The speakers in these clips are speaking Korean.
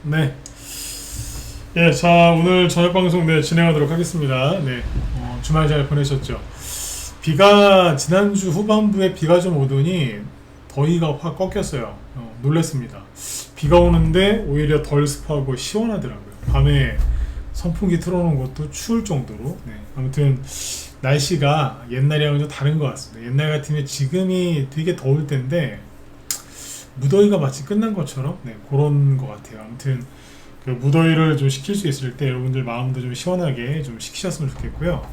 네. 예, 자, 오늘 저녁 방송 진행하도록 하겠습니다. 네. 주말 잘 보내셨죠? 비가, 지난주 후반부에 비가 좀 오더니 더위가 확 꺾였어요. 놀랬습니다. 비가 오는데 오히려 덜 습하고 시원하더라고요. 밤에 선풍기 틀어놓은 것도 추울 정도로. 네. 아무튼, 날씨가 옛날이랑은 좀 다른 것 같습니다. 옛날 같으면 지금이 되게 더울 텐데, 무더위가 마치 끝난 것처럼, 네, 그런 것 같아요. 아무튼, 그 무더위를 좀 식힐 수 있을 때 여러분들 마음도 좀 시원하게 좀 식히셨으면 좋겠고요.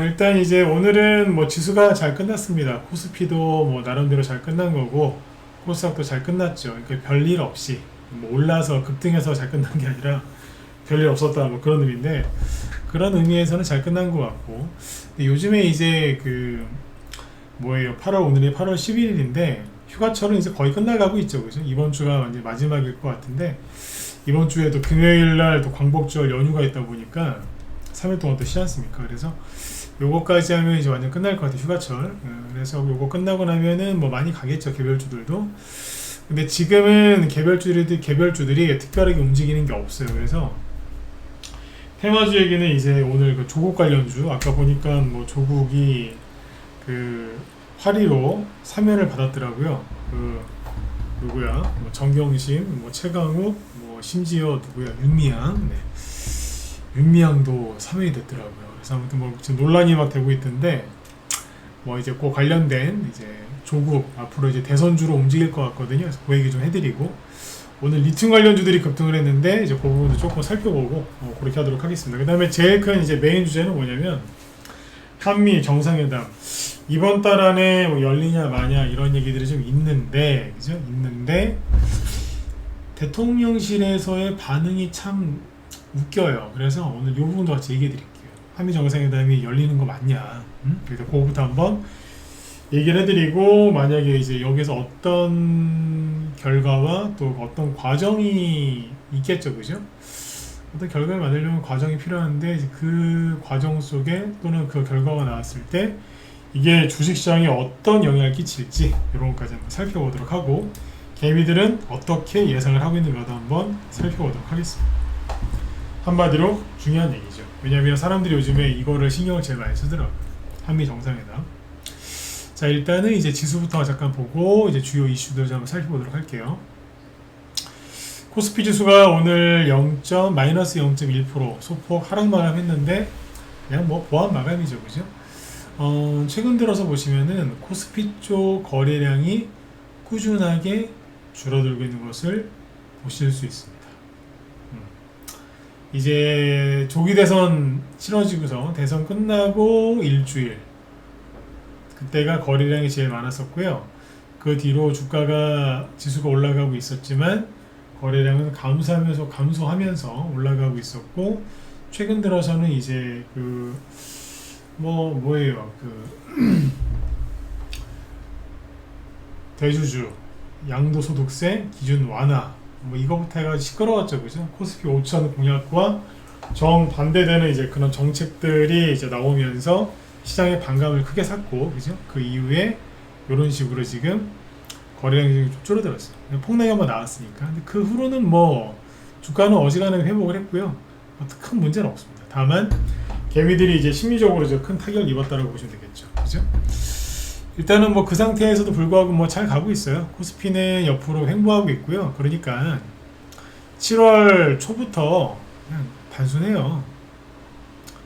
일단 이제 오늘은 뭐 지수가 잘 끝났습니다. 코스피도 뭐 나름대로 잘 끝난 거고 코스닥도 잘 끝났죠. 그러니까 별일 없이 뭐 올라서 급등해서 잘 끝난 게 아니라 별일 없었다 뭐 그런 의미인데 그런 의미에서는 잘 끝난 것 같고 근데 요즘에 이제 그 뭐예요? 8월 오늘이 8월 11일인데 휴가철은 이제 거의 끝나가고 있죠, 그죠? 이번 주가 이제 마지막일 것 같은데 이번 주에도 금요일 날 또 광복절 연휴가 있다 보니까 3일 동안 또 쉬지 않습니까? 그래서 요거까지 하면 이제 완전 끝날 것 같아요, 휴가철. 그래서 요거 끝나고 나면은 뭐 많이 가겠죠, 개별주들도. 근데 지금은 개별주들이 특별하게 움직이는 게 없어요. 그래서 테마주 얘기는 이제 오늘 그 조국 관련주, 아까 보니까 뭐 조국이 그 화리로 사면을 받았더라고요. 그 누구야? 뭐 정경심, 뭐 최강욱, 뭐 심지어 누구야? 윤미향. 네. 윤미향도 사면이 됐더라고요. 그래서 아무튼 뭐 지금 논란이 막 되고 있던데 뭐 이제 그 관련된 이제 조국 앞으로 이제 대선주로 움직일 것 같거든요. 그래서 그 얘기 좀 해드리고 오늘 리튬 관련주들이 급등을 했는데 이제 그 부분도 조금 살펴보고 그렇게 하도록 하겠습니다. 그 다음에 제일 큰 이제 메인 주제는 뭐냐면 한미 정상회담 이번 달 안에 뭐 열리냐 마냐 이런 얘기들이 좀 있는데 그죠? 있는데 대통령실에서의 반응이 참 웃겨요. 그래서 오늘 이 부분도 같이 얘기해 드릴게요. 한미 정상회담이 열리는 거 맞냐? 그래서 그거부터 한번 얘기를 해드리고 만약에 이제 여기서 어떤 결과와 또 어떤 과정이 있겠죠, 그죠? 어떤 결과를 만들려면 과정이 필요한데 이제 그 과정 속에 또는 그 결과가 나왔을 때 이게 주식시장에 어떤 영향을 끼칠지 이런 것까지 한번 살펴보도록 하고 개미들은 어떻게 예상을 하고 있는가도 한번 살펴보도록 하겠습니다. 한마디로 중요한 얘기죠. 왜냐하면 사람들이 요즘에 이거를 신경을 제일 많이 쓰더라고요. 한미 정상회담. 자, 일단은 이제 지수부터 잠깐 보고 이제 주요 이슈들 좀 한번 살펴보도록 할게요. 코스피 지수가 오늘 마이너스 0.1% 소폭 하락 마감했는데 그냥 뭐 보합 마감이죠, 그죠? 최근 들어서 보시면은 코스피 쪽 거래량이 꾸준하게 줄어들고 있는 것을 보실 수 있습니다. 이제 조기 대선 치러지고서 대선 끝나고 일주일 그때가 거래량이 제일 많았었고요. 그 뒤로 주가가 지수가 올라가고 있었지만 거래량은 감소하면서 올라가고 있었고 최근 들어서는 이제 그 뭐예요 그 대주주 양도소득세 기준 완화 뭐 이거부터 해가지고 시끄러웠죠, 그죠? 코스피 5천 공약과 정반대되는 이제 그런 정책들이 이제 나오면서 시장의 반감을 크게 샀고, 그죠? 그 이후에 이런 식으로 지금 거래량이 좀 줄어들었어요. 폭락이 한번 나왔으니까. 근데 그 후로는 뭐 주가는 어지간하게 회복을 했고요. 큰 문제는 없습니다. 다만 개미들이 이제 심리적으로 큰 타격을 입었다고 보시면 되겠죠, 그죠? 일단은 뭐 그 상태에서도 불구하고 뭐 잘 가고 있어요. 코스피는 옆으로 횡보하고 있고요. 그러니까 7월 초부터 그냥 단순해요.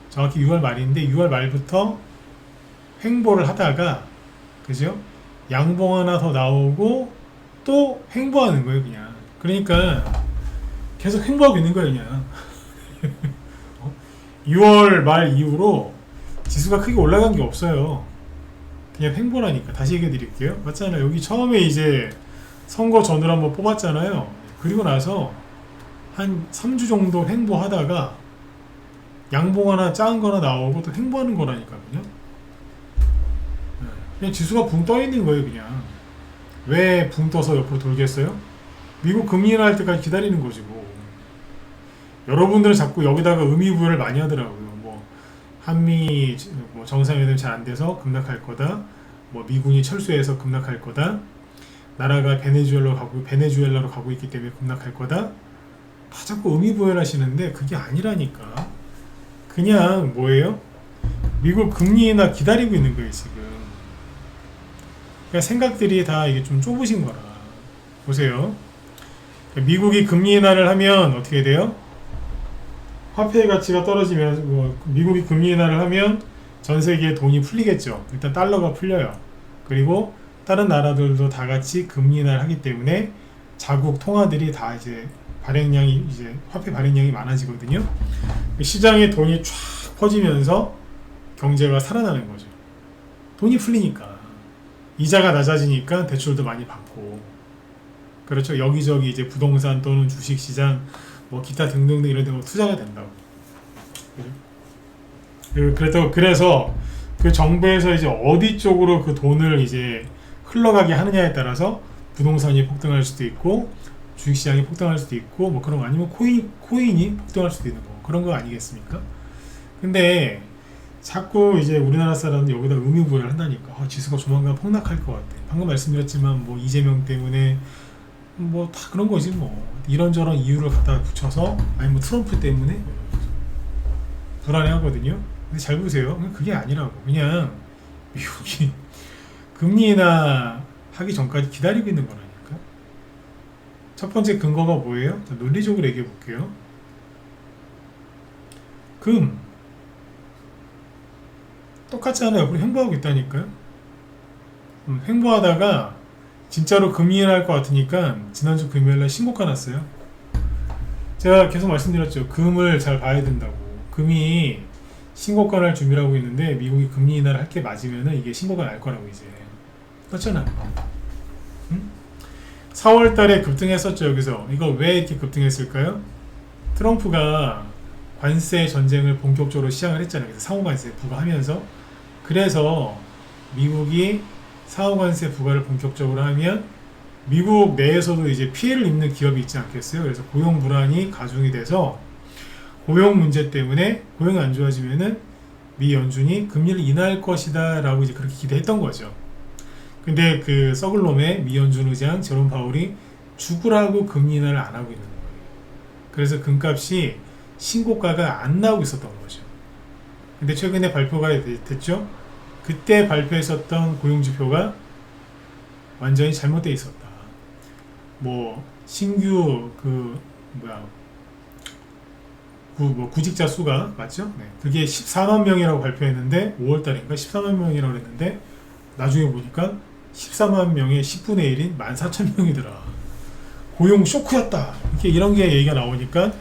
정확히 6월 말인데 6월 말부터 횡보를 하다가 그죠? 양봉 하나 더 나오고 또 횡보하는 거예요, 그냥. 그러니까 계속 횡보하고 있는 거예요, 그냥. 6월 말 이후로 지수가 크게 올라간 게 없어요. 그냥 횡보라니까. 다시 얘기해 드릴게요. 맞잖아요. 여기 처음에 이제 선거 전으로 한번 뽑았잖아요. 그리고 나서 한 3주 정도 횡보하다가 양봉 하나 작은 거나 나오고 또 횡보하는 거라니까 그냥 지수가 붕 떠 있는 거예요, 그냥. 왜 붕 떠서 옆으로 돌겠어요? 미국 금리 인하할 때까지 기다리는 거지 뭐. 여러분들은 자꾸 여기다가 의미부여를 많이 하더라고요. 뭐 한미 뭐 정상회담 잘 안 돼서 급락할 거다. 뭐 미군이 철수해서 급락할 거다. 나라가 베네수엘라로 가고 있기 때문에 급락할 거다. 자꾸 의미부여를 하시는데 그게 아니라니까. 그냥 뭐예요? 미국 금리 인하 기다리고 있는 거예요 지금. 그러니까 생각들이 다 이게 좀 좁으신 거라. 보세요. 미국이 금리 인하를 하면 어떻게 돼요? 화폐의 가치가 떨어지면 미국이 금리 인하를 하면 전 세계에 돈이 풀리겠죠. 일단 달러가 풀려요. 그리고 다른 나라들도 다 같이 금리 인하를 하기 때문에 자국 통화들이 다 이제 발행량이 이제 화폐 발행량이 많아지거든요. 시장에 돈이 쫙 퍼지면서 경제가 살아나는 거죠. 돈이 풀리니까 이자가 낮아지니까 대출도 많이 받고 그렇죠. 여기저기 이제 부동산 또는 주식 시장 뭐 기타 등등등 이런 데 뭐 투자가 된다고. 그래서 그 정부에서 이제 어디 쪽으로 그 돈을 이제 흘러가게 하느냐에 따라서 부동산이 폭등할 수도 있고 주식시장이 폭등할 수도 있고 뭐 그런 거 아니면 코인이 폭등할 수도 있는 거 그런 거 아니겠습니까? 근데 자꾸 이제 우리나라 사람은 여기다 의미부여를 한다니까. 지수가 조만간 폭락할 것 같아. 방금 말씀드렸지만 뭐 이재명 때문에 뭐 다 그런 거지 뭐 이런저런 이유를 갖다 붙여서 아니 뭐 트럼프 때문에 불안해하거든요. 근데 잘 보세요. 그게 아니라고. 그냥 미국이 금리 인하 하기 전까지 기다리고 있는 거라니까. 첫 번째 근거가 뭐예요? 자, 논리적으로 얘기해 볼게요. 금 똑같지 않아요. 옆으로 횡보하고 있다니까요. 횡보하다가 진짜로 금리 인하할 것 같으니까 지난주 금요일날 신고가 났어요. 제가 계속 말씀드렸죠. 금을 잘 봐야 된다고. 금이 신고가 날 준비를 하고 있는데 미국이 금리 인하를 할 게 맞으면은 이게 신고가 날 거라고 이제 떴잖아요. 4월 달에 급등했었죠. 여기서 이거 왜 이렇게 급등했을까요? 트럼프가 관세 전쟁을 본격적으로 시작을 했잖아요. 그래서 상호관세 부과하면서 그래서 미국이 상호관세 부과를 본격적으로 하면 미국 내에서도 이제 피해를 입는 기업이 있지 않겠어요? 그래서 고용 불안이 가중이 돼서 고용 문제 때문에 고용이 안 좋아지면은 미 연준이 금리를 인하할 것이다 라고 이제 그렇게 기대했던 거죠. 근데 그 썩을 놈의 미 연준 의장 제롬 파월이 죽으라고 금리 인하를 안 하고 있는 거예요. 그래서 금값이 신고가가 안 나오고 있었던 거죠. 근데 최근에 발표가 됐죠? 그때 발표했었던 고용지표가 완전히 잘못되어 있었다. 뭐 신규 구직자 수가 맞죠? 네. 그게 14만 명이라고 발표했는데 5월달인가 14만 명이라고 했는데 나중에 보니까 14만 명의 10분의 1인 14,000명이더라. 고용 쇼크였다. 이런 게 얘기가 나오니까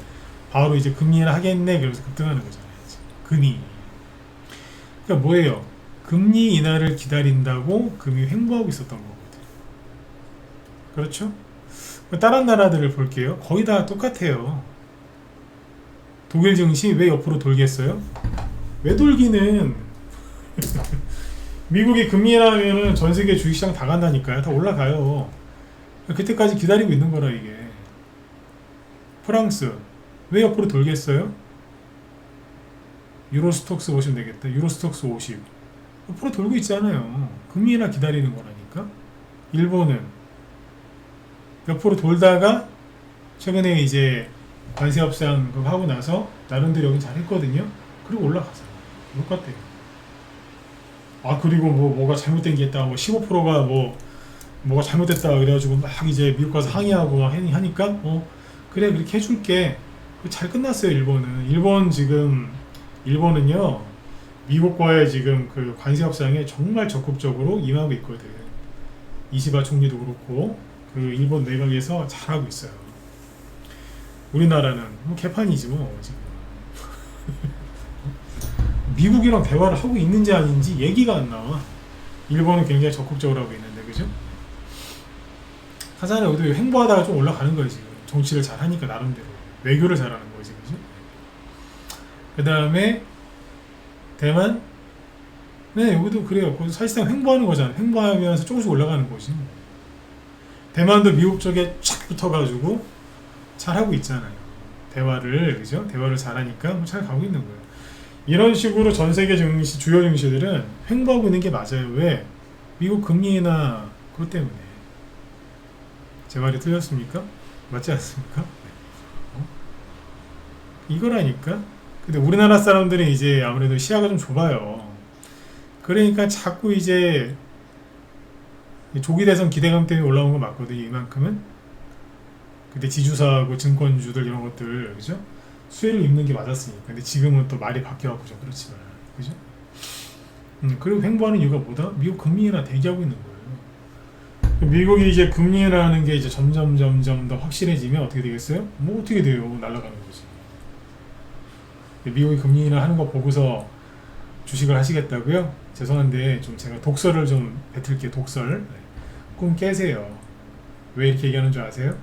바로 이제 금리 인하 하겠네. 그래서 급등하는 거잖아요. 금이. 그러니까 뭐예요? 금리 인하를 기다린다고 금이 횡보하고 있었던 거거든요. 그렇죠? 다른 나라들을 볼게요. 거의 다 똑같아요. 독일 증시 왜 옆으로 돌겠어요? 왜 돌기는 미국이 금리 인하하면은 전 세계 주식시장 다 간다니까요. 다 올라가요. 그때까지 기다리고 있는 거라 이게. 프랑스 왜 옆으로 돌겠어요? 유로스톡스 보시면 되겠다. 유로스톡스 50 옆으로 돌고 있잖아요. 금리 인하 기다리는 거라니까. 일본은 옆으로 돌다가 최근에 이제 관세 협상 하고 나서 나름대로 여긴 잘했거든요. 그리고 올라가잖아요. 똑같아요. 그리고 뭐가 잘못된 게 있다. 15%가 뭐가 잘못됐다 그래가지고 막 이제 미국 가서 항의하고 막 하니까 그래 그렇게 해줄게. 잘 끝났어요. 일본은요 미국과의 지금 그 관세 협상에 정말 적극적으로 임하고 있거든. 이시바 총리도 그렇고 그 일본 내각에서 잘하고 있어요. 우리나라는 개판이지 뭐 지금. 미국이랑 대화를 하고 있는지 아닌지 얘기가 안 나와. 일본은 굉장히 적극적으로 하고 있는데 그죠? 하잖아요. 우리도 횡보하다가 좀 올라가는 거예요 지금. 정치를 잘하니까 나름대로 외교를 잘하는 거지 그죠? 그 다음에 대만 네 여기도 그래요. 사실상 횡보하는 거잖아. 횡보하면서 조금씩 올라가는 거지. 대만도 미국 쪽에 착 붙어가지고 잘하고 있잖아요. 대화를 그죠? 대화를 잘하니까 잘 가고 있는 거예요. 이런 식으로 전 세계 증시 주요 증시들은 횡보하고 있는 게 맞아요. 왜? 미국 금리 인하 그것 때문에. 제 말이 틀렸습니까? 맞지 않습니까? 네. 이거라니까. 근데 우리나라 사람들은 이제 아무래도 시야가 좀 좁아요. 그러니까 자꾸 이제 조기 대선 기대감 때문에 올라온 거 맞거든요. 이만큼은. 근데 지주사하고 증권주들 이런 것들 그죠? 수혜를 입는 게 맞았으니까. 근데 지금은 또 말이 바뀌어갖고 좀 그렇지만 그죠? 그리고 횡보하는 이유가 뭐다? 미국 금리 인하 대기하고 있는 거예요. 미국이 이제 금리 인하하는 게 이제 점점 더 확실해지면 어떻게 되겠어요? 뭐 어떻게 돼요? 날아가는 거지. 미국이 금리 인하하는 거 보고서 주식을 하시겠다고요? 죄송한데 좀 제가 독설을 좀 뱉을게요. 독설. 꿈 깨세요. 왜 이렇게 얘기하는 줄 아세요?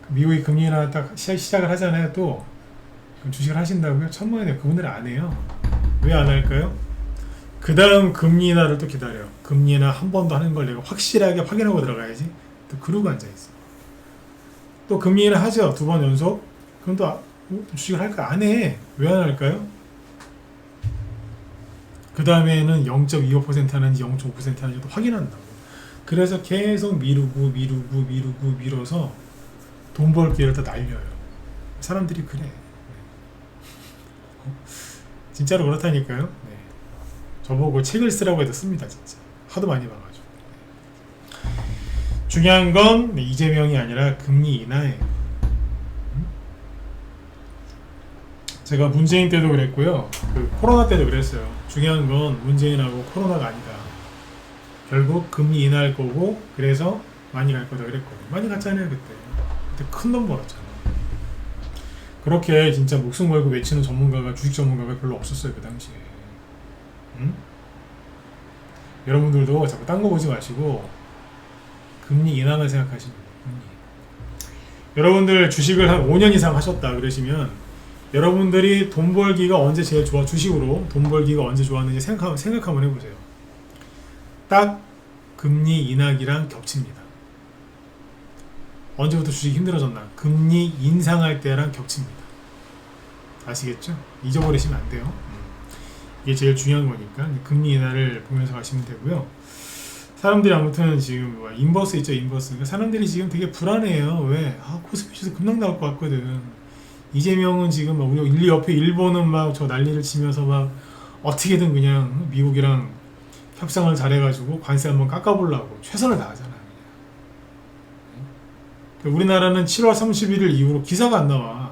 미국이 금리 인하 딱 시작을 하잖아요. 또 그럼 주식을 하신다고요? 천만에 그분들은 안 해요. 왜 안 할까요? 그 다음 금리 인하를 또 기다려. 금리 인하 한 번 더 하는 걸 내가 확실하게 확인하고 들어가야지. 또 그러고 앉아있어. 또 금리 인하 하죠. 2번 연속. 그럼 또 주식을 할까? 안 해. 왜 안 할까요? 그 다음에는 0.25% 하는지 0.5% 하는지 또 확인한다고. 그래서 계속 밀어서 돈 벌 기회를 다 날려요. 사람들이 그래. 진짜로 그렇다니까요. 네. 저보고 책을 쓰라고 해도 씁니다. 진짜 하도 많이 봐가지고. 중요한 건 이재명이 아니라 금리 인하예요. 제가 문재인 때도 그랬고요. 그 코로나 때도 그랬어요. 중요한 건 문재인하고 코로나가 아니다. 결국 금리 인하할 거고 그래서 많이 갈 거다 그랬거든요. 많이 갔잖아요 그때. 그때 큰 돈 벌었잖아요. 그렇게 진짜 목숨 걸고 외치는 전문가가 주식 전문가가 별로 없었어요 그 당시에. 응? 여러분들도 자꾸 딴 거 보지 마시고 금리 인하만 생각하시면 돼요. 금리. 여러분들 주식을 한 5년 이상 하셨다 그러시면 여러분들이 돈 벌기가 언제 제일 좋아, 주식으로 돈 벌기가 언제 좋았는지 생각 한번 해보세요. 딱 금리 인하기랑 겹칩니다. 언제부터 주식이 힘들어졌나? 금리 인상할 때랑 겹칩니다. 아시겠죠? 잊어버리시면 안 돼요. 이게 제일 중요한 거니까 금리 인하를 보면서 가시면 되고요. 사람들이 아무튼 지금 인버스 있죠, 인버스. 그러니까 사람들이 지금 되게 불안해요. 왜? 코스피 지수 급락 나올 것 같거든. 이재명은 지금 막 우리 옆에 일본은 막 저 난리를 치면서 막 어떻게든 그냥 미국이랑 협상을 잘해가지고 관세 한번 깎아보려고 최선을 다하잖아요. 우리나라는 7월 31일 이후로 기사가 안 나와.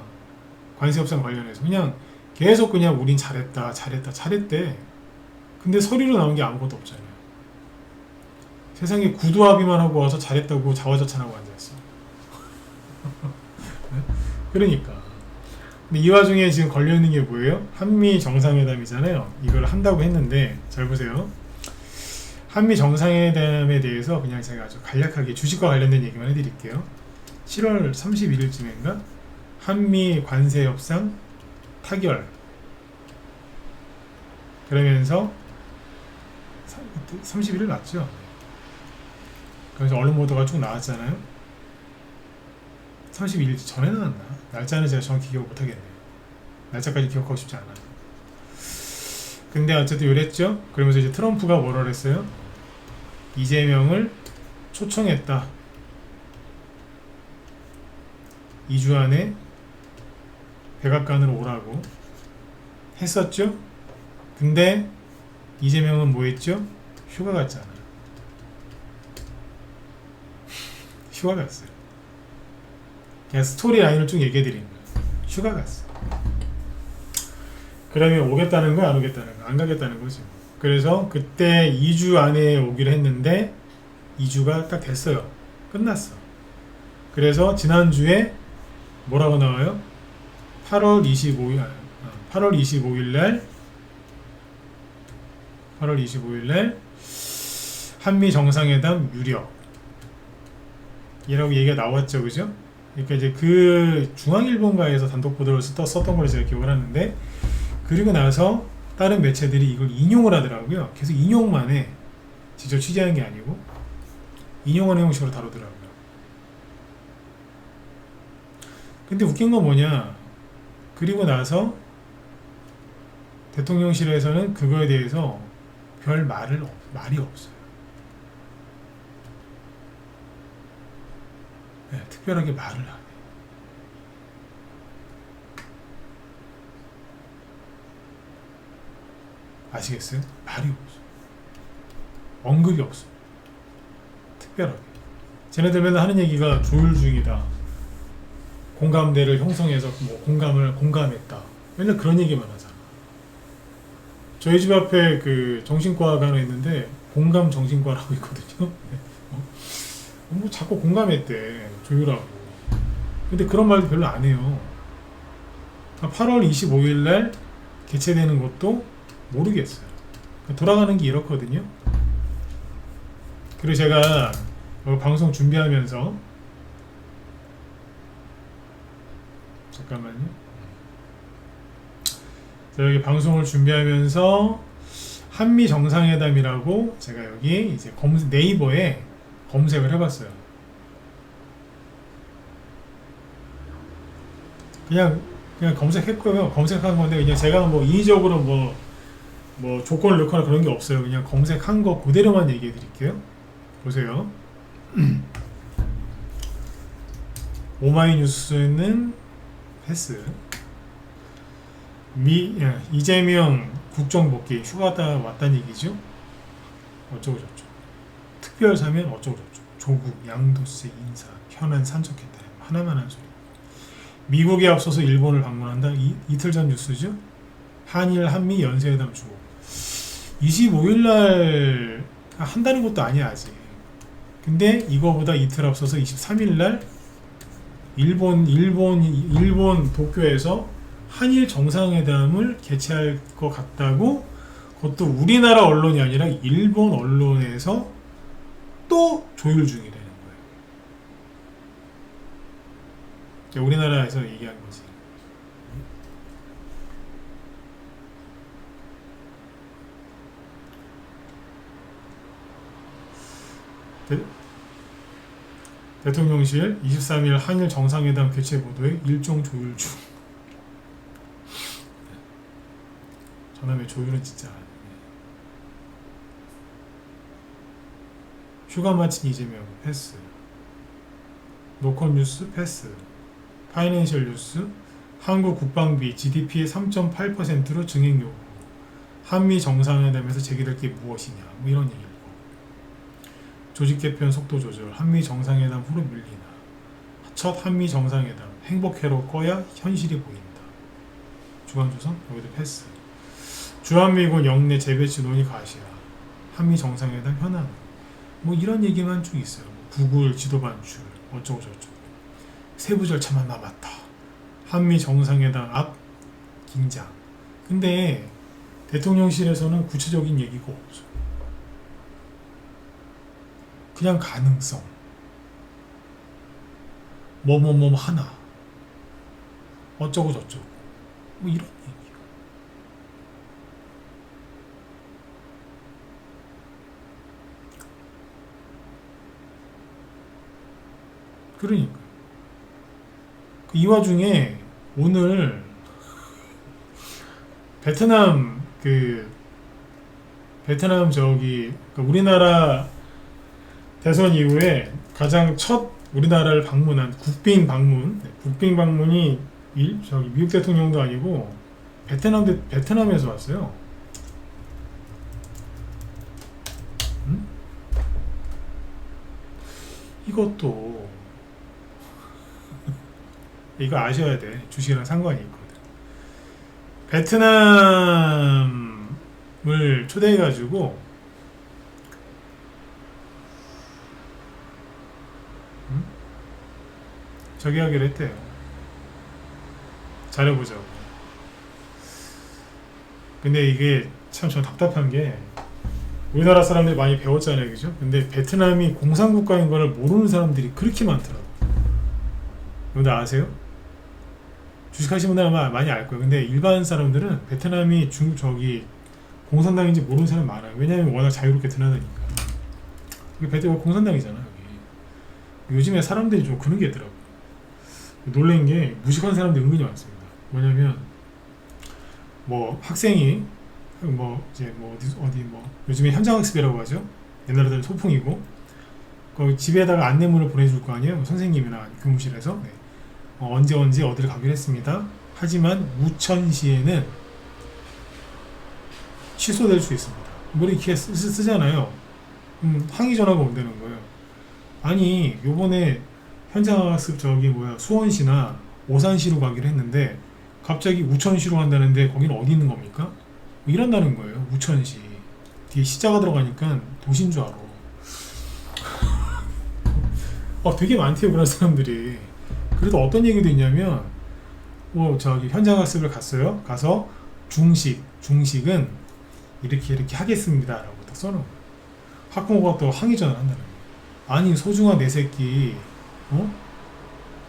관세 협상 관련해서 그냥 계속 그냥 우린 잘했대. 근데 서류로 나온 게 아무것도 없잖아요. 세상에 구두합의만 하고 와서 잘했다고 자화자찬하고 앉아있어. 그러니까. 근데 이 와중에 지금 걸려있는 게 뭐예요? 한미 정상회담이잖아요. 이걸 한다고 했는데 잘 보세요. 한미 정상회담에 대해서 그냥 제가 아주 간략하게 주식과 관련된 얘기만 해드릴게요. 7월 31일쯤인가 한미 관세 협상 타결. 그러면서 31일 맞죠? 그래서 언론 보도가 쭉 나왔잖아요. 31일 전에 나왔나? 날짜는 제가 정확히 기억 못하겠네요. 날짜까지 기억하고 싶지 않아요. 근데 어쨌든 이랬죠. 그러면서 이제 트럼프가 뭐라 그랬어요? 이재명을 초청했다. 2주 안에 백악관으로 오라고 했었죠. 근데 이재명은 뭐 했죠? 휴가 갔잖아. 휴가 갔어요. 그냥 스토리 라인을 쭉 얘기해 드리는 거예요. 휴가 갔어. 그러면 오겠다는 거야, 안 오겠다는 거야? 안 가겠다는 거지. 그래서 그때 2주 안에 오기로 했는데 2주가 딱 됐어요. 끝났어. 그래서 지난주에 뭐라고 나와요? 8월 25일 날 한미 정상회담 유력 이라고 얘기가 나왔죠. 그죠? 그러니까 이제 그 중앙일보인가에서 단독 보도를 썼던 걸 제가 기억을 하는데, 그리고 나서 다른 매체들이 이걸 인용을 하더라고요. 계속 인용만 해. 직접 취재한 게 아니고 인용하는 형식으로 다루더라고요. 근데 웃긴 건 뭐냐, 그리고 나서 대통령실에서는 그거에 대해서 별 말이 없어요. 네, 특별하게 말을 안 해. 아시겠어요? 말이 없어. 언급이 없어. 특별하게. 쟤네들 맨날 하는 얘기가 조율 중이다. 공감대를 형성해서 뭐 공감했다. 맨날 그런 얘기만 하잖아. 저희 집 앞에 그 정신과가 하나 있는데 공감 정신과라고 있거든요. 뭐 자꾸 공감했대. 조율하고. 근데 그런 말도 별로 안 해요. 8월 25일 날 개최되는 것도 모르겠어요. 돌아가는 게 이렇거든요. 그리고 제가 방송 준비하면서 잠깐만요. 제가 여기 방송을 준비하면서 한미 정상회담이라고 제가 여기 이제 네이버에 검색을 해봤어요. 그냥 검색했고요. 검색한 건데 그냥 제가 뭐 인위적으로 뭐 조건을 넣거나 그런 게 없어요. 그냥 검색한 거 그대로만 얘기해 드릴게요. 보세요. 오마이뉴스는 패스. 이재명 국정복귀 휴가다 왔다는 얘기죠. 어쩌고 저쩌고. 특별사면 어쩌고 저쩌고. 조국 양도세 인사 현안 산적했다. 하나만 한 소리. 미국에 앞서서 일본을 방문한다. 이틀 전 뉴스죠. 한일 한미 연쇄회담 주고 25일날 한다는 것도 아니야 아직. 근데 이거보다 이틀 앞서서 23일날 일본 도쿄에서 한일 정상회담을 개최할 것 같다고, 그것도 우리나라 언론이 아니라 일본 언론에서 또 조율 중이라는 거예요. 우리나라에서 얘기한 거지. 대통령실 23일 한일 정상회담 개최 보도에 일정 조율 중. 저놈의 조율은 진짜. 휴가 마친 이재명 패스. 노컷 뉴스 패스. 파이낸셜 뉴스 한국 국방비 GDP의 3.8%로 증액 요구. 한미 정상회담에서 제기될 게 무엇이냐. 뭐 이런 얘기고. 조직 개편 속도 조절. 한미 정상회담 후로 밀리나. 첫 한미 정상회담. 행복회로 꺼야 현실이 보인다. 주간조선 여기도 패스. 주한미군 영내 재배치 논의 가시야. 한미 정상회담 현안. 뭐 이런 얘기만 쭉 있어요. 구글 지도 반출 어쩌고 저쩌고. 세부 절차만 남았다. 한미 정상회담 앞 긴장. 근데 대통령실에서는 구체적인 얘기가 없어. 그냥 가능성. 뭐뭐뭐 하나. 어쩌고 저쩌고. 뭐 이런 얘기. 그러니까 이 와중에 오늘 베트남 저기 우리나라 대선 이후에 가장 첫 우리나라를 방문한 국빈 방문이 저기 미국 대통령도 아니고 베트남에서 왔어요. 응? 이것도 이거 아셔야 돼. 주식이랑 상관이 있거든. 베트남을 초대해가지고 저기 하기로 했대요. 잘해보자고. 근데 이게 참 저 답답한 게 우리나라 사람들이 많이 배웠잖아요. 그죠? 근데 베트남이 공산국가인 걸 모르는 사람들이 그렇게 많더라고. 근데 아세요? 주식하시는 분들 아마 많이 알 거예요. 근데 일반 사람들은 베트남이 저기 공산당인지 모르는 사람 많아요. 왜냐하면 워낙 자유롭게 드나드니까. 이게 베트남 공산당이잖아. 여기. 요즘에 사람들이 좀 그런 게 있더라고. 놀란 게 무식한 사람들이 은근히 많습니다. 뭐냐면 뭐 학생이 어디 요즘에 현장학습이라고 하죠. 옛날에는 소풍이고 거기 집에다가 안내문을 보내줄 거 아니에요. 선생님이나 교무실에서. 네. 언제 어디를 가기로 했습니다. 하지만 우천시에는 취소될 수 있습니다. 뭐 이렇게 쓰잖아요. 항의 전화가 온다는 거예요. 아니 요번에 현장학습 수원시나 오산시로 가기로 했는데 갑자기 우천시로 간다는데 거기는 어디 있는 겁니까? 뭐 이런다는 거예요. 우천시 뒤에 시자가 들어가니까 도시인 줄 알아. 되게 많대요 그런 사람들이. 그래도 어떤 얘기도 있냐면 현장학습을 갔어요. 가서 중식은 이렇게 하겠습니다 라고 딱 써놓은 거예요. 학부모가 또 항의 전화를 한다는 거예요. 아니 소중한 내 새끼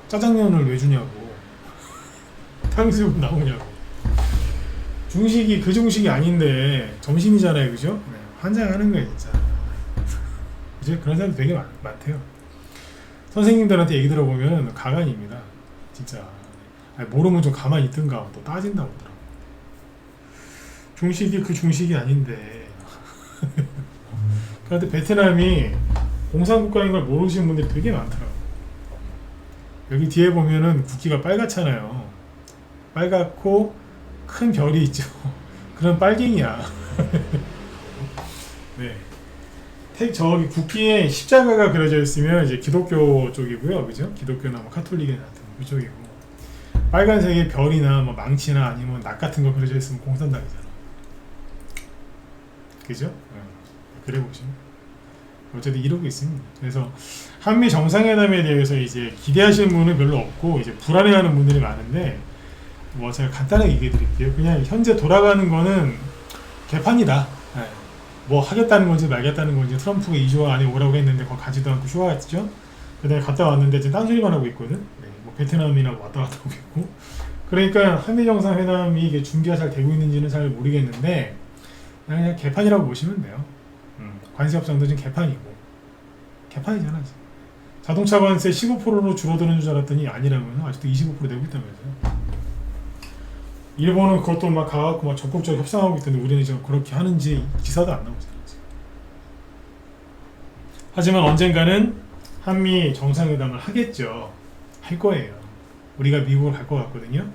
짜장면을 왜 주냐고 탕수육 나오냐고. 중식이 그 중식이 아닌데 점심이잖아요, 그죠? 네, 환장하는 거예요 진짜. 그죠? 그런 사람들 되게 많대요. 선생님들한테 얘기 들어보면 가관입니다 진짜. 모르면 좀 가만히 있든가 또 따진다고 하더라고. 중식이 그 중식이 아닌데. 그런데 베트남이 공산국가인 걸 모르시는 분들이 되게 많더라고요. 여기 뒤에 보면은 국기가 빨갛잖아요. 빨갛고 큰 별이 있죠. 그런 빨갱이야. 네. 저기 국기에 십자가가 그려져 있으면 이제 기독교 쪽이고요. 그죠? 기독교나 뭐 카톨릭이나 같은 그쪽이고. 빨간색의 별이나 뭐 망치나 아니면 낙 같은 거 그려져 있으면 공산당이잖아. 그죠? 그래 보시면 어쨌든 이러고 있습니다. 그래서 한미 정상회담에 대해서 이제 기대하시는 분은 별로 없고 이제 불안해하는 분들이 많은데 제가 간단하게 얘기해 드릴게요. 그냥 현재 돌아가는 거는 개판이다. 네. 뭐 하겠다는 건지 말겠다는 건지 트럼프가 2조 안에 오라고 했는데 거기 가지도 않고 휴가했죠. 그 다음에 갔다 왔는데 지금 딴소리만 하고 있거든. 네. 뭐 베트남이나 왔다 갔다 하고 있고. 그러니까 한미 정상회담이 이게 준비가 잘 되고 있는지는 잘 모르겠는데 그냥 개판이라고 보시면 돼요. 관세 협상도 지금 개판이잖아 지금. 자동차 관세 15%로 줄어드는 줄 알았더니 아니라면 아직도 25% 내고 있다면서요. 일본은 그것도 막 가갖고 막 적극적으로 협상하고 있던데 우리는 지금 그렇게 하는지 기사도 안 나오잖아. 하지만 언젠가는 한미 정상회담을 하겠죠. 할 거예요. 우리가 미국을 갈 것 같거든요.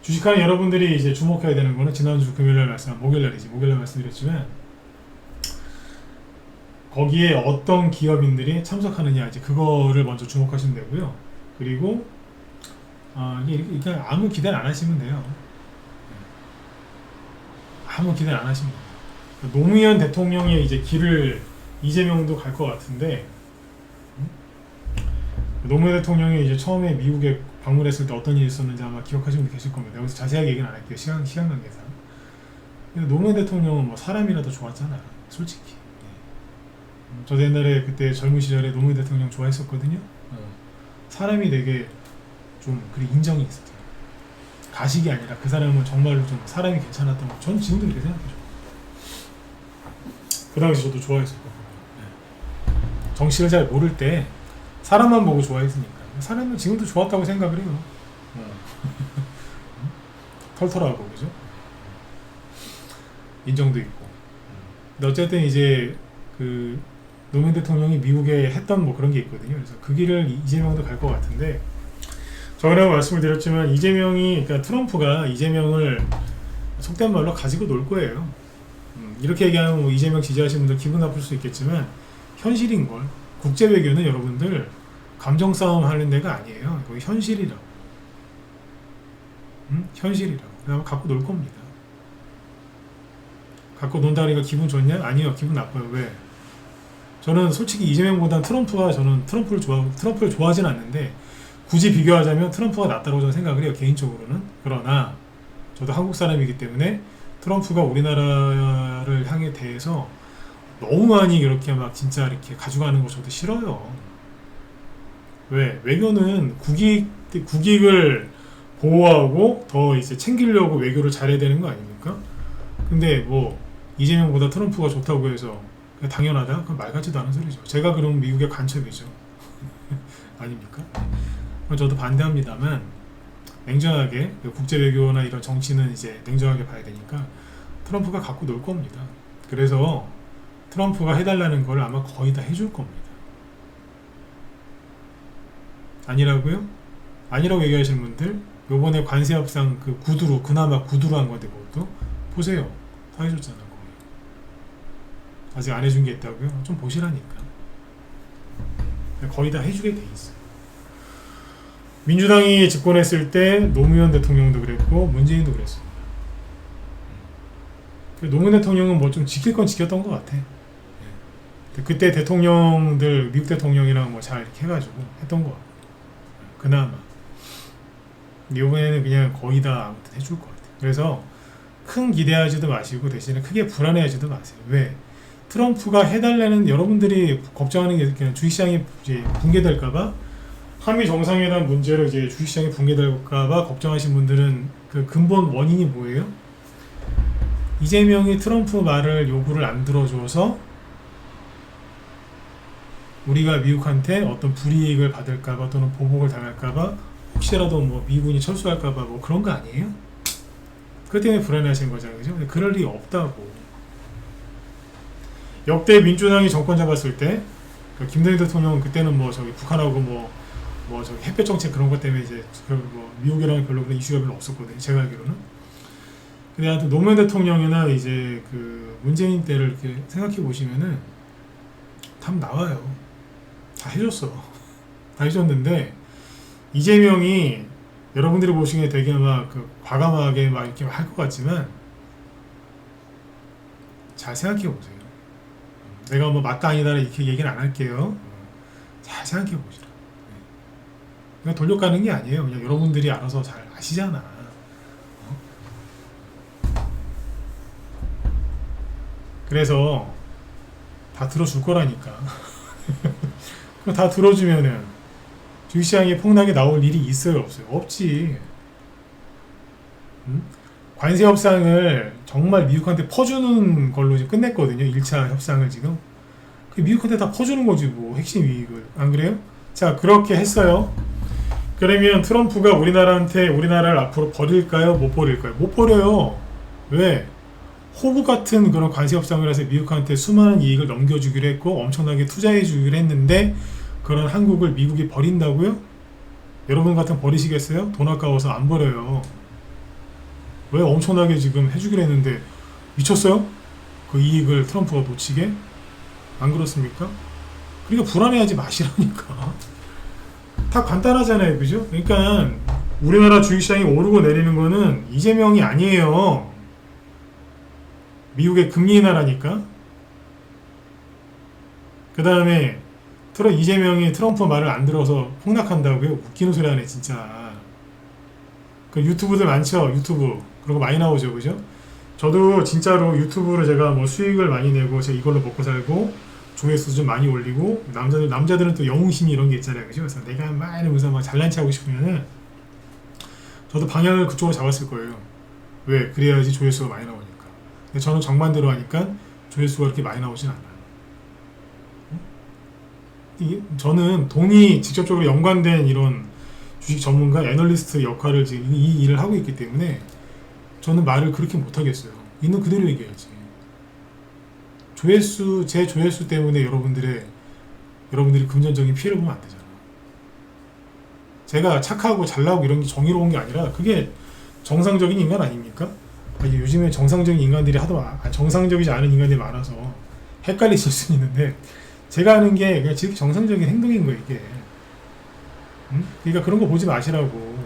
주식하는 여러분들이 이제 주목해야 되는 거는 지난주 목요일날 말씀드렸지만 거기에 어떤 기업인들이 참석하느냐 이제 그거를 먼저 주목하시면 되고요. 그리고 이게 아무 기대는 안 하시면 돼요. 아무 기대는 안 하시면 돼요. 노무현 대통령의 이제 길을 이재명도 갈 것 같은데 노무현 대통령이 이제 처음에 미국에 방문했을 때 어떤 일이 있었는지 아마 기억하시는 분 계실 겁니다. 여기서 자세하게 얘기는 안 할게요. 시간 관계상. 노무현 대통령은 뭐 사람이라도 좋았잖아요. 솔직히. 저도 옛날에 그때 젊은 시절에 노무현 대통령 좋아했었거든요. 사람이 되게 좀 그리 인정이 있었어요. 가식이 아니라 그 사람은 정말로 좀 사람이 괜찮았던 거. 전 지금도 그렇게 생각해요. 그 당시 저도 좋아했었거든요. 정치를 잘 모를 때 사람만 보고 좋아했으니까. 사람은 지금도 좋았다고 생각을 해요. 털털하고 그죠? 인정도 있고. 근데 어쨌든 이제 그 노무현 대통령이 미국에 했던 뭐 그런 게 있거든요. 그래서 그 길을 이재명도 갈 것 같은데 저번에 말씀을 드렸지만 그러니까 트럼프가 이재명을 속된 말로 가지고 놀 거예요. 이렇게 얘기하면 뭐 이재명 지지하시는 분들 기분 나쁠 수 있겠지만 현실인 걸. 국제 외교는 여러분들 감정 싸움 하는 데가 아니에요. 거기 현실이라고. 현실이라고. 그냥 갖고 놀 겁니다. 갖고 논다니까 기분 좋냐? 아니요, 기분 나빠요. 왜? 저는 솔직히 이재명보다는 저는 트럼프를 좋아하진 않는데 굳이 비교하자면 트럼프가 낫다고 저는 생각을 해요. 개인적으로는. 그러나 저도 한국 사람이기 때문에 트럼프가 우리나라를 향해 대해서 너무 많이 이렇게 막 진짜 이렇게 가져가는 거 저도 싫어요. 왜? 외교는 국익을 보호하고 더 이제 챙기려고 외교를 잘해야 되는 거 아닙니까? 근데 뭐 이재명보다 트럼프가 좋다고 해서 당연하다? 그건 말 같지도 않은 소리죠. 제가 그럼 미국의 간첩이죠. 아닙니까? 저도 반대합니다만 냉정하게 국제 외교나 이런 정치는 이제 냉정하게 봐야 되니까 트럼프가 갖고 놀 겁니다. 그래서 트럼프가 해달라는 걸 아마 거의 다 해줄 겁니다. 아니라고요? 아니라고 얘기하시는 분들 요번에 관세 협상 그나마 구두로 한 건데 그것도 보세요. 다 해줬잖아. 아직 안 해준 게 있다고요? 좀 보시라니까. 거의 다 해주게 돼 있어. 민주당이 집권했을 때 노무현 대통령도 그랬고 문재인도 그랬습니다. 노무현 대통령은 뭐 좀 지킬 건 지켰던 것 같아. 그때 대통령들 미국 대통령이랑 뭐 잘 이렇게 해가지고 했던 것 같고 그나마. 이번에는 그냥 거의 다 아무튼 해줄 것 같아. 그래서 큰 기대하지도 마시고 대신에 크게 불안해하지도 마세요. 왜? 트럼프가 해달라는 여러분들이 걱정하는 게 그냥 주식시장이 이제 붕괴될까봐 한미 정상회담 문제로 이제 주식시장이 붕괴될까봐 걱정하신 분들은 그 근본 원인이 뭐예요? 이재명이 트럼프 말을 요구를 안 들어줘서 우리가 미국한테 어떤 불이익을 받을까봐 또는 보복을 당할까봐 혹시라도 뭐 미군이 철수할까봐 뭐 그런 거 아니에요? 그것 때문에 불안해하시는 거잖아요, 그죠? 그럴 리 없다고. 역대 민주당이 정권 잡았을 때 김대중 대통령 그때는 뭐 저기 북한하고 뭐 저기 햇볕 정책 그런 것 때문에 이제 뭐 미국이랑 별로 그런 이슈가 별로 없었거든요, 제가 알기로는. 근데 하여튼 노무현 대통령이나 이제 그 문재인 때를 이렇게 생각해 보시면은 답 나와요. 다 해줬어. 다 해줬는데 이재명이 여러분들이 보시기에 되게 막 그 과감하게 막 이렇게 할 것 같지만 잘 생각해 보세요. 내가 뭐 맞다 아니다 이렇게 얘기는 안 할게요. 잘 생각해 보시라. 그냥 돌려가는 게 아니에요. 그냥 여러분들이 알아서 잘 아시잖아. 그래서 다 들어줄 거라니까. 다 들어주면은 주식시장에 폭락이 나올 일이 있어요, 없어요? 없지. 관세 협상을 정말 미국한테 퍼주는 걸로 이제 끝냈거든요. 1차 협상을 지금. 미국한테 다 퍼주는 거지 뭐 핵심 이익을. 안 그래요? 자, 그렇게 했어요. 그러면 트럼프가 우리나라를 앞으로 버릴까요? 못 버릴까요? 못 버려요. 왜? 호구 같은 그런 관세 협상을 해서 미국한테 수많은 이익을 넘겨주기로 했고 엄청나게 투자해주기로 했는데 그런 한국을 미국이 버린다고요? 여러분 같으면 버리시겠어요? 돈 아까워서 안 버려요. 왜? 엄청나게 지금 해주기로 했는데 미쳤어요? 그 이익을 트럼프가 놓치게? 안 그렇습니까? 그러니까 불안해하지 마시라니까. 다 간단하잖아요, 그죠? 그러니까 우리나라 주식시장이 오르고 내리는 거는 이재명이 아니에요. 미국의 금리 인하라니까. 그 다음에 이재명이 트럼프 말을 안 들어서 폭락한다고요? 웃기는 소리 하네 진짜. 그 유튜브들 많죠, 유튜브. 그런 거 많이 나오죠, 그죠? 저도 진짜로 유튜브로 제가 뭐 수익을 많이 내고 제가 이걸로 먹고 살고 조회수 좀 많이 올리고 남자들은 또 영웅심이 이런 게 있잖아요, 그죠? 그래서 내가 막 이러면서 막 잘난 체 하고 싶으면은 저도 방향을 그쪽으로 잡았을 거예요. 왜? 그래야지 조회수가 많이 나오니까. 근데 저는 정반대로 하니까 조회수가 그렇게 많이 나오진 않아요. 저는 돈이 직접적으로 연관된 이런 주식 전문가, 애널리스트 역할을 지금 이 일을 하고 있기 때문에 저는 말을 그렇게 못하겠어요. 있는 그대로 얘기해야지. 제 조회수 때문에 여러분들이 금전적인 피해를 보면 안 되잖아. 제가 착하고 잘나고 이런 게 정의로운 게 아니라 그게 정상적인 인간 아닙니까? 요즘에 정상적인 인간들이 정상적이지 않은 인간들이 많아서 헷갈리실 수 있는데 제가 하는 게 그냥 지금 정상적인 행동인 거예요, 이게. 그러니까 그런 거 보지 마시라고.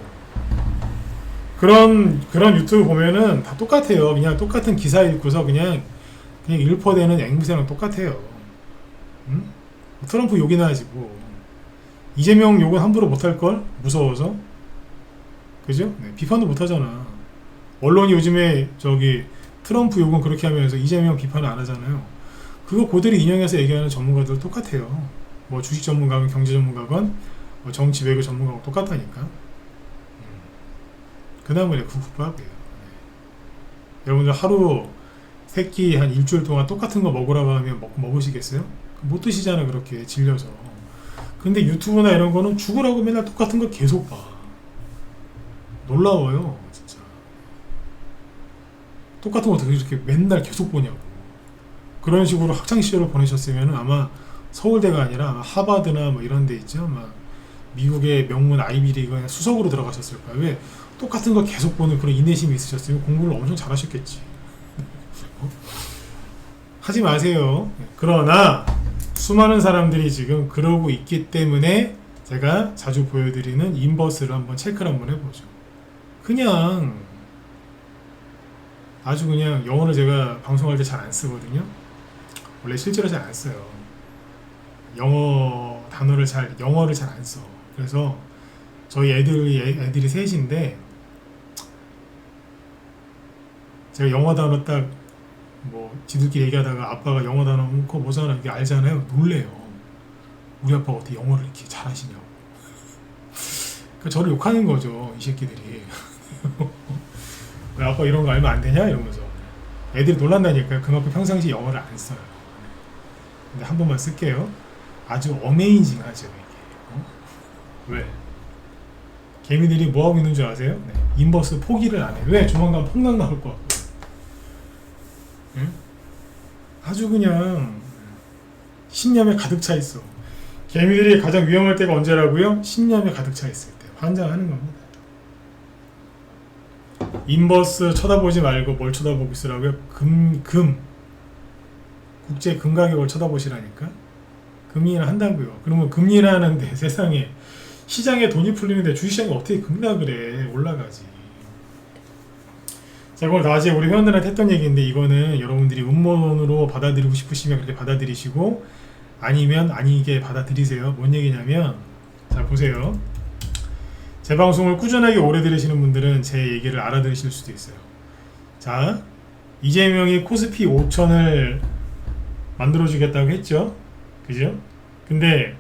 그런 유튜브 보면은 다 똑같아요. 그냥 똑같은 기사 읽고서 그냥 일퍼대는 앵무새랑 똑같아요. 트럼프 욕이나 하지 뭐. 이재명 욕은 함부로 못할걸? 무서워서. 그죠? 네, 비판도 못하잖아. 언론이 요즘에 트럼프 욕은 그렇게 하면서 이재명 비판을 안 하잖아요. 그거 그대로 인용해서 얘기하는 전문가들 똑같아요. 뭐 주식 전문가건 경제 전문가건 뭐 정치 외교 전문가건 똑같다니까. 그나마 국밥이에요. 네. 여러분들 하루 세끼 한 일주일 동안 똑같은 거 먹으라고 하면 먹으시겠어요? 못 드시잖아, 그렇게 질려서. 근데 유튜브나 이런 거는 죽으라고 맨날 똑같은 거 계속 봐. 놀라워요, 진짜. 똑같은 거 어떻게 이렇게 맨날 계속 보냐고. 그런 식으로 학창시절을 보내셨으면 아마 서울대가 아니라 아마 하버드나 뭐 이런 데 있죠. 막 미국의 명문 아이비리그 수석으로 들어가셨을 거예요. 왜? 똑같은 거 계속 보는 그런 인내심이 있으셨으면 공부를 엄청 잘하셨겠지. 하지 마세요. 그러나 수많은 사람들이 지금 그러고 있기 때문에 제가 자주 보여드리는 인버스를 한번 체크를 한번 해보죠. 그냥 아주 그냥 영어를 제가 방송할 때 잘 안 쓰거든요. 원래 실제로 잘 안 써요. 영어를 잘 안 써. 그래서 저희 애들이 셋인데 제가 영어 단어 딱 뭐 지들끼리 얘기하다가 아빠가 영어 단어 그거 뭐잖아 이게 알잖아요. 놀래요. 우리 아빠가 어떻게 영어를 이렇게 잘하시냐고. 그러니까 저를 욕하는 거죠, 이 새끼들이. 왜 아빠 이런 거 알면 안 되냐 이러면서. 애들이 놀란다니까. 그만큼 평상시 영어를 안 써요. 근데 한 번만 쓸게요. 아주 어메이징하죠 이게. 왜? 개미들이 뭐하고 있는 줄 아세요? 네. 인버스 포기를 안 해. 왜? 조만간 폭락 나올 것 같고. 응? 아주 그냥 신념에 가득 차 있어. 개미들이 가장 위험할 때가 언제라고요? 신념에 가득 차 있을 때. 환장하는 겁니다. 인버스 쳐다보지 말고 뭘 쳐다보고 있으라고요? 국제 금 가격을 쳐다보시라니까. 금리를 한다고요. 그러면 금리를 하는데 세상에 시장에 돈이 풀리는데 주식시장이 어떻게 급락을 해. 올라가지. 자, 그걸 낮에 우리 회원들한테 했던 얘기인데 이거는 여러분들이 음모론으로 받아들이고 싶으시면 그렇게 받아들이시고 아니면 아니게 받아들이세요. 뭔 얘기냐면 자 보세요. 제 방송을 꾸준하게 오래 들으시는 분들은 제 얘기를 알아들으실 수도 있어요. 자, 이재명이 코스피 5천을 만들어주겠다고 했죠. 그죠? 근데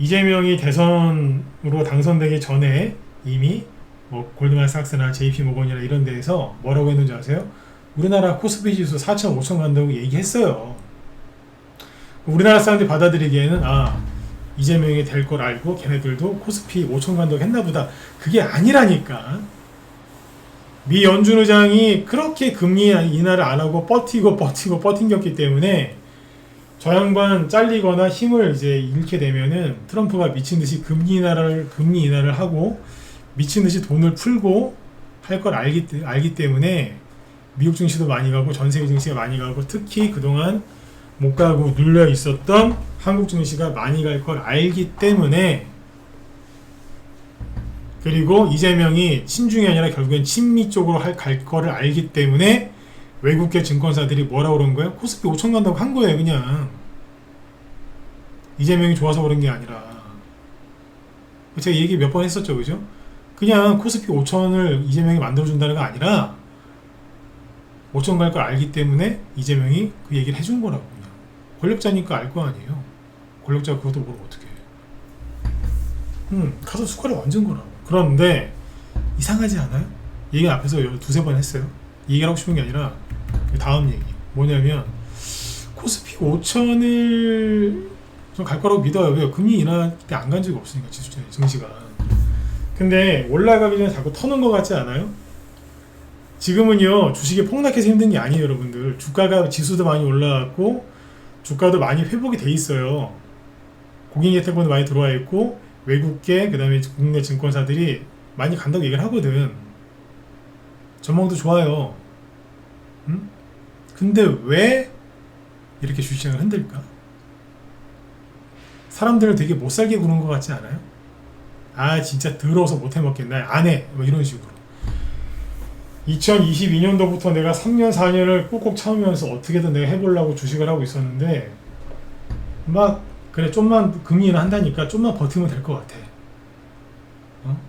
이재명이 대선으로 당선되기 전에 이미 뭐 골드만삭스나 JP모건이나 이런 데에서 뭐라고 했는지 아세요? 우리나라 코스피 지수 4천, 5천 간다고 얘기했어요. 우리나라 사람들이 받아들이기에는 이재명이 될 걸 알고 걔네들도 코스피 5천 간다고 했나 보다. 그게 아니라니까. 미 연준 의장이 그렇게 금리 인하를 안 하고 버팅겼기 때문에 저 양반 잘리거나 힘을 이제 잃게 되면은 트럼프가 미친 듯이 금리 인하를 하고 미친 듯이 돈을 풀고 할 걸 알기 때문에 미국 증시도 많이 가고 전 세계 증시가 많이 가고 특히 그동안 못 가고 눌려 있었던 한국 증시가 많이 갈 걸 알기 때문에 그리고 이재명이 친중이 아니라 결국엔 친미 쪽으로 갈 거를 알기 때문에 외국계 증권사들이 뭐라고 그런 거예요? 코스피 5천 간다고 한 거예요, 그냥. 이재명이 좋아서 그런 게 아니라. 제가 얘기 몇 번 했었죠, 그죠? 그냥 코스피 5천을 이재명이 만들어준다는 거 아니라 5천 갈 걸 알기 때문에 이재명이 그 얘기를 해준 거라고. 그냥. 권력자니까 알 거 아니에요. 권력자가 그것도 모르고 어떻게 해. 가서 숟가락 얹은 거라고. 그런데 이상하지 않아요? 얘기 앞에서 두세 번 했어요. 얘기를 하고 싶은 게 아니라 다음 얘기 뭐냐면 코스피 5천을 좀 갈 거라고 믿어요. 왜? 금리 인하 때 안 간 적이 없으니까 증시가. 근데 올라가기 전에 자꾸 터는 것 같지 않아요? 지금은요 주식이 폭락해서 힘든 게 아니에요, 여러분들. 주가가 지수도 많이 올라왔고 주가도 많이 회복이 돼 있어요. 고객 예탁권도 많이 들어와 있고 외국계 그다음에 국내 증권사들이 많이 간다고 얘기를 하거든. 전망도 좋아요. 근데 왜 이렇게 주식시장을 흔들까? 사람들을 되게 못살게 구는 것 같지 않아요? 진짜 더러워서 못 해먹겠나? 안 해. 뭐 이런 식으로. 2022년도부터 내가 3년 4년을 꾹꾹 참으면서 어떻게든 내가 해보려고 주식을 하고 있었는데 막 그래 좀만 금리 인하 한다니까 좀만 버티면 될 것 같아.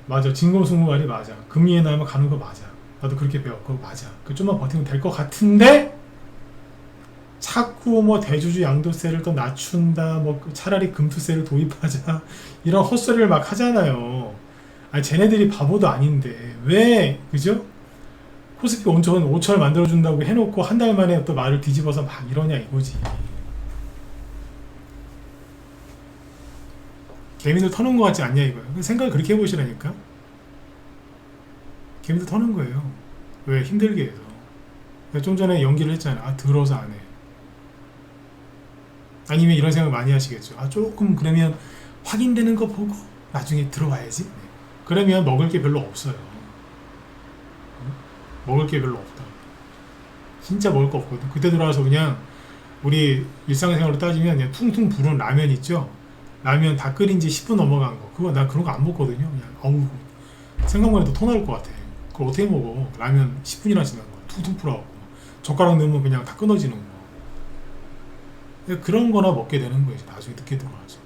맞아. 진검승부 말이 맞아. 금리 인하하면 가는 거 맞아. 나도 그렇게 배웠고 맞아. 그 좀만 버티면 될 것 같은데 자꾸 뭐 대주주 양도세를 더 낮춘다, 뭐 차라리 금투세를 도입하자 이런 헛소리를 막 하잖아요. 쟤네들이 바보도 아닌데 왜 그죠? 코스피 5천을 만들어준다고 해놓고 한 달 만에 또 말을 뒤집어서 막 이러냐 이거지. 개미들 터는 것 같지 않냐 이거예요. 생각을 그렇게 해보시라니까. 개미들 터는 거예요. 왜? 힘들게 해서. 좀 전에 연기를 했잖아요. 더러워서 안 해. 아니면 이런 생각 많이 하시겠죠. 조금 그러면 확인되는 거 보고 나중에 들어와야지. 그러면 먹을 게 별로 없어요. 먹을 게 별로 없다. 진짜 먹을 거 없거든. 그때 들어와서 그냥 우리 일상생활로 따지면 그냥 퉁퉁 부은 라면 있죠? 라면 다 끓인 지 10분 넘어간 거. 그거 나 그런 거 안 먹거든요. 그냥 어우 생각만 해도 토 나올 것 같아. 그걸 어떻게 먹어? 라면 10분이나 지난 거. 퉁퉁 풀어갖고 젓가락 넣으면 그냥 다 끊어지는 거. 그런 거나 먹게 되는 거예요. 나중에 늦게 들어가서.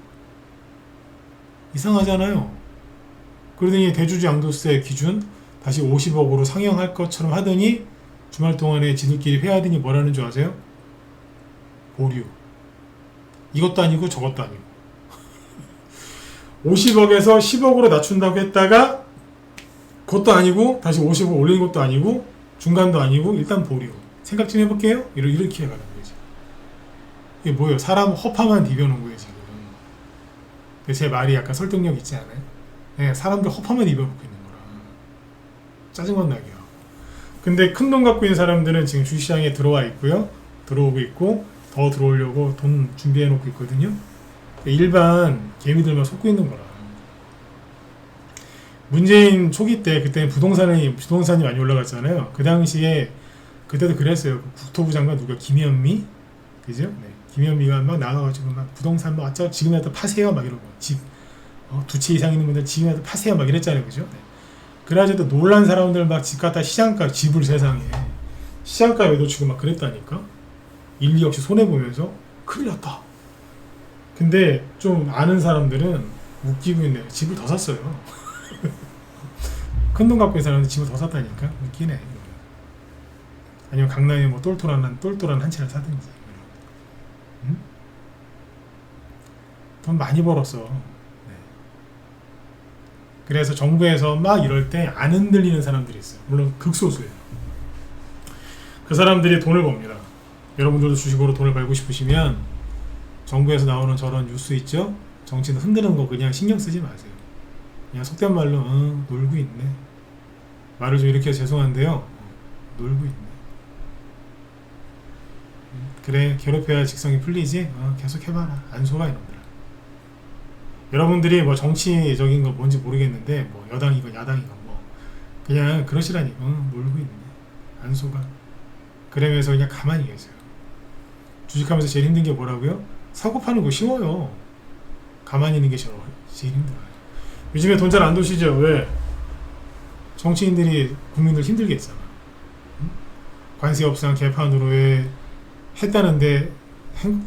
이상하잖아요. 그러더니 대주주 양도세 기준 다시 50억으로 상향할 것처럼 하더니 주말 동안에 지들끼리 회의하더니 뭐라는 줄 아세요? 보류. 이것도 아니고 저것도 아니고 50억에서 10억으로 낮춘다고 했다가 그것도 아니고 다시 50억 올리는 것도 아니고 중간도 아니고 일단 보류. 생각 좀 해볼게요. 이렇게 해가는 거지. 이게 뭐예요? 사람 허파만 비벼놓은 거예요 지금. 제 말이 약간 설득력 있지 않아요? 네, 사람들 허파만 입어먹고 있는 거라 짜증만 나게요. 근데 큰 돈 갖고 있는 사람들은 지금 주식시장에 들어와 있고요. 들어오고 있고 더 들어오려고 돈 준비해 놓고 있거든요. 일반 개미들만 속고 있는 거라. 문재인 초기 때 그때는 부동산이 많이 올라갔잖아요. 그 당시에 그때도 그랬어요. 국토부 장관 누가 김현미 그죠? 네. 김현미가 막 나가가지고 막 부동산 뭐 어쩌 지금이라도 파세요 막 이러고 집 두 채 이상 있는 분들 지금이라도 파세요 막 이랬잖아요. 그죠? 네. 그래가지고 놀란 사람들 막 집 갖다 시장가 집을 세상에 시장가 매도치고 막 그랬다니까. 일리 없이 손해보면서 큰일 났다. 근데 좀 아는 사람들은 웃기고 있네요. 집을 더 샀어요. 큰 돈 갖고 있는 사람들 집을 더 샀다니까. 웃기네. 아니면 강남에 뭐 똘똘한 한 채를 사든지. 응? 돈 많이 벌었어. 네. 그래서 정부에서 막 이럴 때 안 흔들리는 사람들이 있어요. 물론 극소수예요. 그 사람들이 돈을 법니다. 여러분들도 주식으로 돈을 벌고 싶으시면 정부에서 나오는 저런 뉴스 있죠? 정치는 흔드는 거 그냥 신경 쓰지 마세요. 그냥 속된 말로 놀고 있네. 말을 좀 이렇게 해서 죄송한데요. 놀고 있네. 그래 괴롭혀야 직성이 풀리지? 계속 해봐라. 안 속아 이놈들아. 여러분들이 뭐 정치적인 거 뭔지 모르겠는데 뭐 여당이건 야당이건 뭐 그냥 그러시라니. 놀고 있네. 안 속아. 그러면서 그냥 가만히 계세요. 주식하면서 제일 힘든 게 뭐라고요? 사고 파는 거 쉬워요. 가만히 있는 게 제일 힘들어요. 요즘에 돈 잘 안 도시죠? 왜? 정치인들이 국민들 힘들게 했잖아. 관세 협상 개판으로 왜 했다는데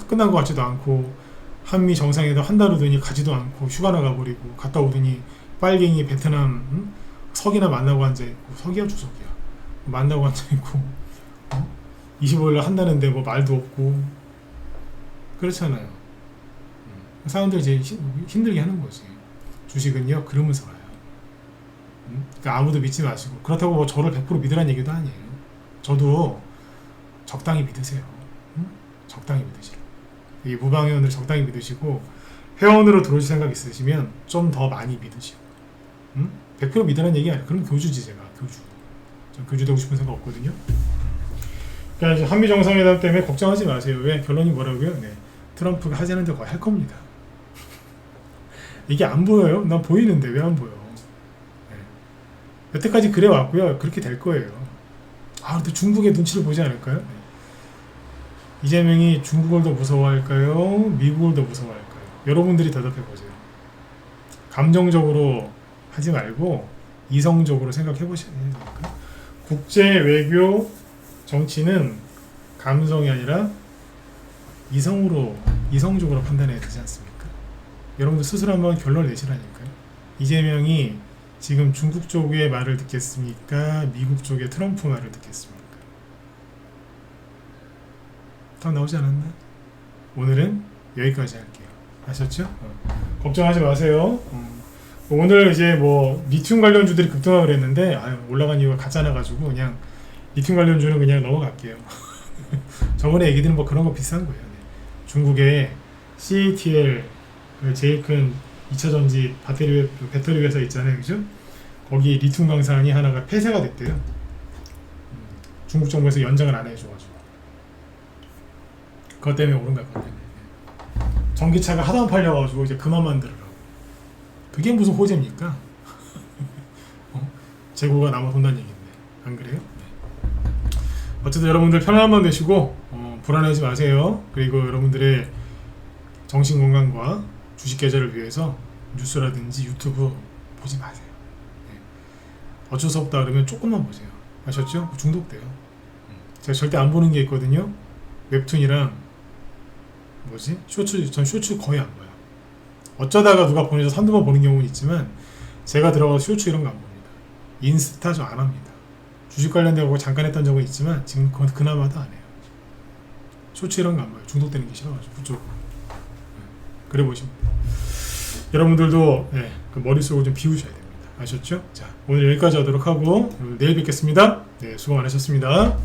끝난 것 같지도 않고 한미 정상회담 한 달 오더니 가지도 않고 휴가 나가버리고 갔다 오더니 빨갱이 베트남 석이나 만나고 앉아있고 석이야 주석이야 만나고 앉아있고 25일날 한다는데 뭐 말도 없고 그렇잖아요. 사람들 이제 힘들게 하는 거지. 주식은요 그러면서 와요. 그러니까 아무도 믿지 마시고 그렇다고 뭐 저를 100% 믿으라는 얘기도 아니에요. 저도 적당히 믿으세요. 적당히 믿으시라. 이 무방회원을 적당히 믿으시고 회원으로 들어오실 생각 있으시면 좀 더 많이 믿으시고 100% 믿으라는 얘기 아니에요. 그럼 교주지 제가 교주. 전 교주 되고 싶은 생각 없거든요. 그러니까 이제 한미 정상회담 때문에 걱정하지 마세요. 왜? 결론이 뭐라고요? 네. 트럼프가 하자는 데 거의 할 겁니다. 이게 안 보여요? 난 보이는데 왜 안 보여? 네. 여태까지 그래 왔고요. 그렇게 될 거예요. 근데 중국의 눈치를 보지 않을까요? 네. 이재명이 중국을 더 무서워할까요? 미국을 더 무서워할까요? 여러분들이 대답해 보세요. 감정적으로 하지 말고 이성적으로 생각해 보셔야 되니까. 국제 외교 정치는 감성이 아니라 이성적으로 판단해야 되지 않습니까? 여러분들 스스로 한번 결론을 내시라니까요. 이재명이 지금 중국 쪽의 말을 듣겠습니까? 미국 쪽의 트럼프 말을 듣겠습니까? 다 나오지 않았나? 오늘은 여기까지 할게요. 아셨죠? 걱정하지 마세요. 오늘 이제 뭐 리튬 관련주들이 급등하고 그랬는데 올라간 이유가 가짜나 가지고 그냥 리튬 관련주는 그냥 넘어갈게요. 저번에 얘기드린 뭐 그런 거 비싼 거예요. 네. 중국의 CATL 그 제일 큰 2차 전지 배터리 회사 있잖아요, 그죠? 거기 리튬 광산이 하나가 폐쇄가 됐대요. 중국 정부에서 연장을 안 해줘가지고 그것 때문에 오른 거야. 그것 때문에. 전기차가 하도 안 팔려가지고 이제 그만 만들으라고. 그게 무슨 호재입니까? 재고가 남아 돈다는 얘기인데 안 그래요? 네. 어쨌든 여러분들 편안한 밤 되시고 불안해하지 마세요. 그리고 여러분들의 정신 건강과 주식 계좌를 위해서 뉴스라든지 유튜브 보지 마세요. 네. 어쩔 수 없다 그러면 조금만 보세요. 아셨죠? 중독돼요. 제가 절대 안 보는 게 있거든요. 웹툰이랑 뭐지? 쇼츠. 전 쇼츠 거의 안 봐요. 어쩌다가 누가 보내서 한두 번 보는 경우는 있지만 제가 들어가서 쇼츠 이런 거 안 봅니다. 인스타 저 안 합니다. 주식 관련되고 잠깐 했던 적은 있지만 지금 그나마도 안 해요. 쇼츠 이런 거 안 봐요. 중독되는 게 싫어가지고 그쪽. 그래 보시면 돼요. 여러분들도 네, 그 머릿속을 좀 비우셔야 됩니다. 아셨죠? 자, 오늘 여기까지 하도록 하고 내일 뵙겠습니다. 네, 수고 많으셨습니다.